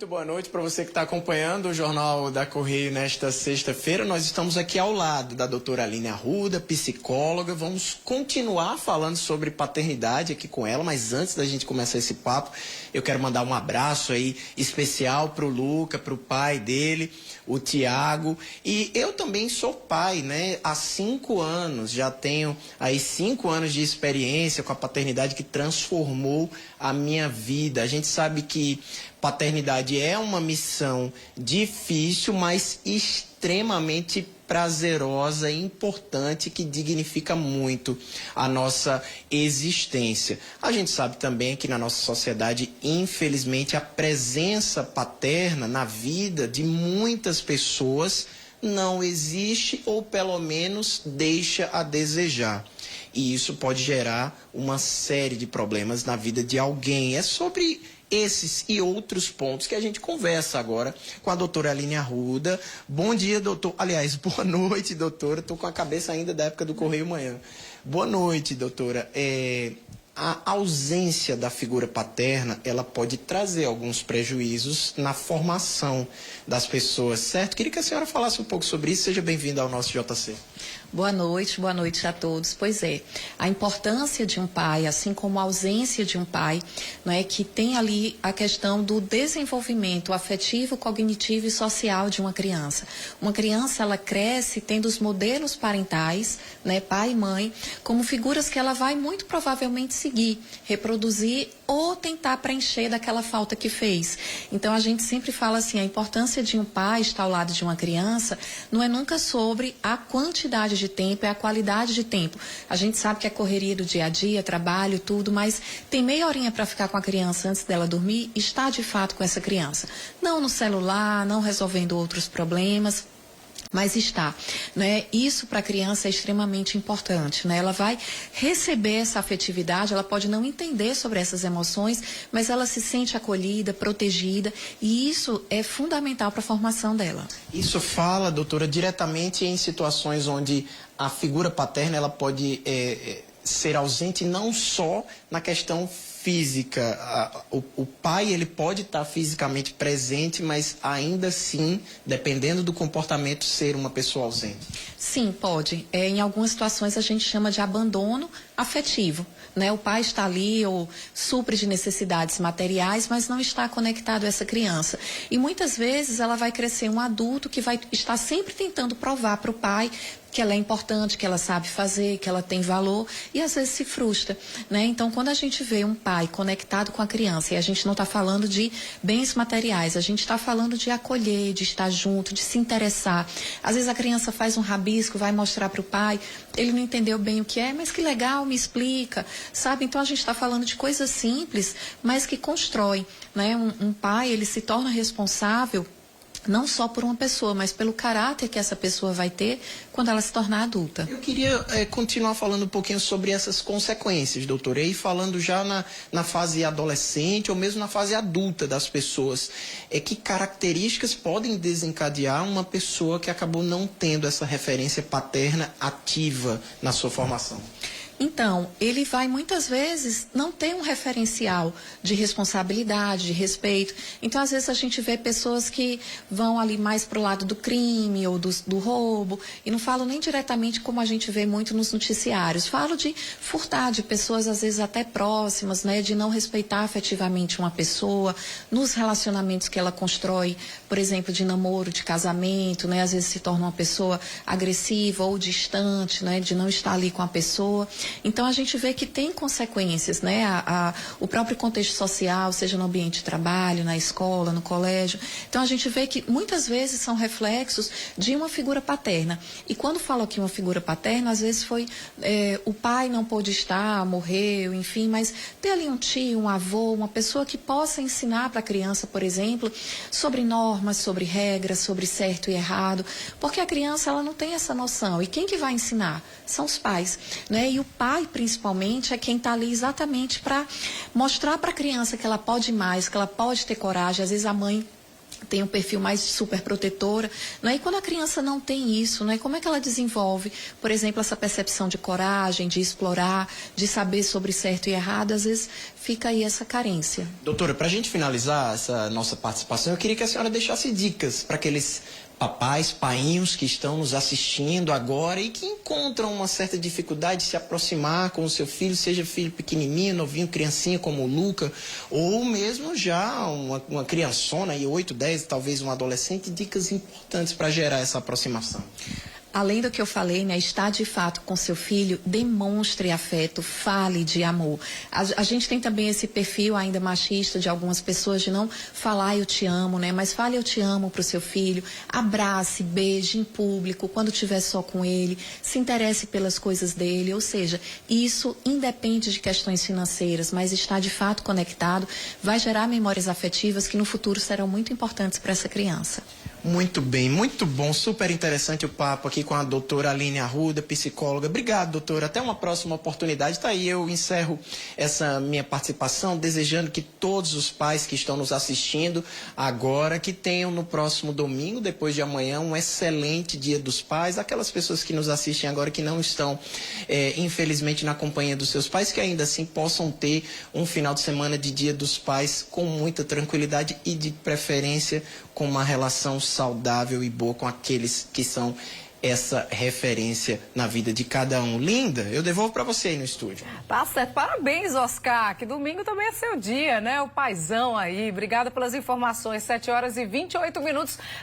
Muito boa noite para você que está acompanhando o Jornal da Correio nesta sexta-feira. Nós estamos aqui ao lado da doutora Aline Arruda, psicóloga. Vamos continuar falando sobre paternidade aqui com ela, mas antes da gente começar esse papo, eu quero mandar um abraço aí especial para o Luca, para o pai dele, o Tiago. E eu também sou pai, né? Há 5 anos, já tenho aí 5 anos de experiência com a paternidade que transformou a minha vida. A gente sabe que paternidade é uma missão difícil, mas extremamente prazerosa e importante, que dignifica muito a nossa existência. A gente sabe também que na nossa sociedade, infelizmente, a presença paterna na vida de muitas pessoas não existe, ou pelo menos deixa a desejar. E isso pode gerar uma série de problemas na vida de alguém. É sobre esses e outros pontos que a gente conversa agora com a doutora Aline Arruda. Bom dia, doutor. Aliás, boa noite, doutora. Estou com a cabeça ainda da época do Correio Manhã. Boa noite, doutora. A ausência da figura paterna, ela pode trazer alguns prejuízos na formação das pessoas, certo? Queria que a senhora falasse um pouco sobre isso. Seja bem-vinda ao nosso JC. Boa noite a todos. Pois é, a importância de um pai, assim como a ausência de um pai, não é, que tem ali a questão do desenvolvimento afetivo, cognitivo e social de uma criança. Uma criança, ela cresce tendo os modelos parentais, né, pai e mãe, como figuras que ela vai muito provavelmente seguir, reproduzir ou tentar preencher daquela falta que fez. Então a gente sempre fala assim, a importância de um pai estar ao lado de uma criança não é nunca sobre a quantidade de tempo, é a qualidade de tempo. A gente sabe que é correria do dia a dia, trabalho, tudo, mas tem meia horinha para ficar com a criança antes dela dormir, estar de fato com essa criança. Não no celular, não resolvendo outros problemas, mas está, né? Isso para a criança é extremamente importante, né? Ela vai receber essa afetividade, ela pode não entender sobre essas emoções, mas ela se sente acolhida, protegida, e isso é fundamental para a formação dela. Isso fala, doutora, diretamente em situações onde a figura paterna ela pode ser ausente não só na questão física. O pai, ele pode estar fisicamente presente, mas ainda assim, dependendo do comportamento, ser uma pessoa ausente. Sim, pode. Em algumas situações a gente chama de abandono afetivo, né? O pai está ali ou supre de necessidades materiais, mas não está conectado a essa criança. E muitas vezes ela vai crescer um adulto que vai estar sempre tentando provar para o pai que ela é importante, que ela sabe fazer, que ela tem valor, e às vezes se frustra, né? Então, quando a gente vê um pai conectado com a criança, e a gente não está falando de bens materiais, a gente está falando de acolher, de estar junto, de se interessar. Às vezes a criança faz um rabisco, vai mostrar para o pai, ele não entendeu bem o que é, mas que legal, me explica, sabe? Então, a gente está falando de coisas simples, mas que constroem, né? Um pai, ele se torna responsável não só por uma pessoa, mas pelo caráter que essa pessoa vai ter quando ela se tornar adulta. Eu queria continuar falando um pouquinho sobre essas consequências, doutora, e falando já na fase adolescente ou mesmo na fase adulta das pessoas. Que características podem desencadear uma pessoa que acabou não tendo essa referência paterna ativa na sua formação? Então, ele vai muitas vezes não ter um referencial de responsabilidade, de respeito. Então, às vezes a gente vê pessoas que vão ali mais para o lado do crime ou do roubo, e não falo nem diretamente como a gente vê muito nos noticiários. Falo de furtar, de pessoas às vezes até próximas, né, de não respeitar afetivamente uma pessoa, nos relacionamentos que ela constrói, por exemplo, de namoro, de casamento, né, às vezes se torna uma pessoa agressiva ou distante, né, de não estar ali com a pessoa. Então, a gente vê que tem consequências, né? O próprio contexto social, seja no ambiente de trabalho, na escola, no colégio. Então, a gente vê que muitas vezes são reflexos de uma figura paterna. E quando falo aqui uma figura paterna, às vezes foi o pai não pôde estar, morreu, enfim, mas ter ali um tio, um avô, uma pessoa que possa ensinar para a criança, por exemplo, sobre normas, sobre regras, sobre certo e errado, porque a criança, ela não tem essa noção. E quem que vai ensinar? São os pais, né? E o pai, principalmente, é quem está ali exatamente para mostrar para a criança que ela pode mais, que ela pode ter coragem. Às vezes a mãe tem um perfil mais super protetora, né? E quando a criança não tem isso, né? Como é que ela desenvolve, por exemplo, essa percepção de coragem, de explorar, de saber sobre certo e errado? Às vezes fica aí essa carência. Doutora, para a gente finalizar essa nossa participação, eu queria que a senhora deixasse dicas para aqueles papais, painhos que estão nos assistindo agora e que encontram uma certa dificuldade de se aproximar com o seu filho, seja filho pequenininho, novinho, criancinha como o Luca, ou mesmo já uma criançona, aí 8, 10, talvez um adolescente, dicas importantes para gerar essa aproximação. Além do que eu falei, né, estar de fato com seu filho, demonstre afeto, fale de amor. A gente tem também esse perfil ainda machista de algumas pessoas de não falar eu te amo, né, mas fale eu te amo para o seu filho, abrace, beije em público, quando estiver só com ele, se interesse pelas coisas dele, ou seja, isso independe de questões financeiras, mas estar de fato conectado vai gerar memórias afetivas que no futuro serão muito importantes para essa criança. Muito bem, muito bom, super interessante o papo aqui com a doutora Aline Arruda, psicóloga. Obrigado, doutora. Até uma próxima oportunidade. Tá aí, eu encerro essa minha participação desejando que todos os pais que estão nos assistindo agora, que tenham no próximo domingo, depois de amanhã, um excelente Dia dos Pais. Aquelas pessoas que nos assistem agora que não estão, infelizmente, na companhia dos seus pais, que ainda assim possam ter um final de semana de Dia dos Pais com muita tranquilidade e, de preferência, com uma relação saudável e boa com aqueles que são essa referência na vida de cada um. Linda, eu devolvo para você aí no estúdio. Tá certo. Parabéns, Oscar, que domingo também é seu dia, né? O paizão aí. Obrigada pelas informações. 7 horas e 28 minutos.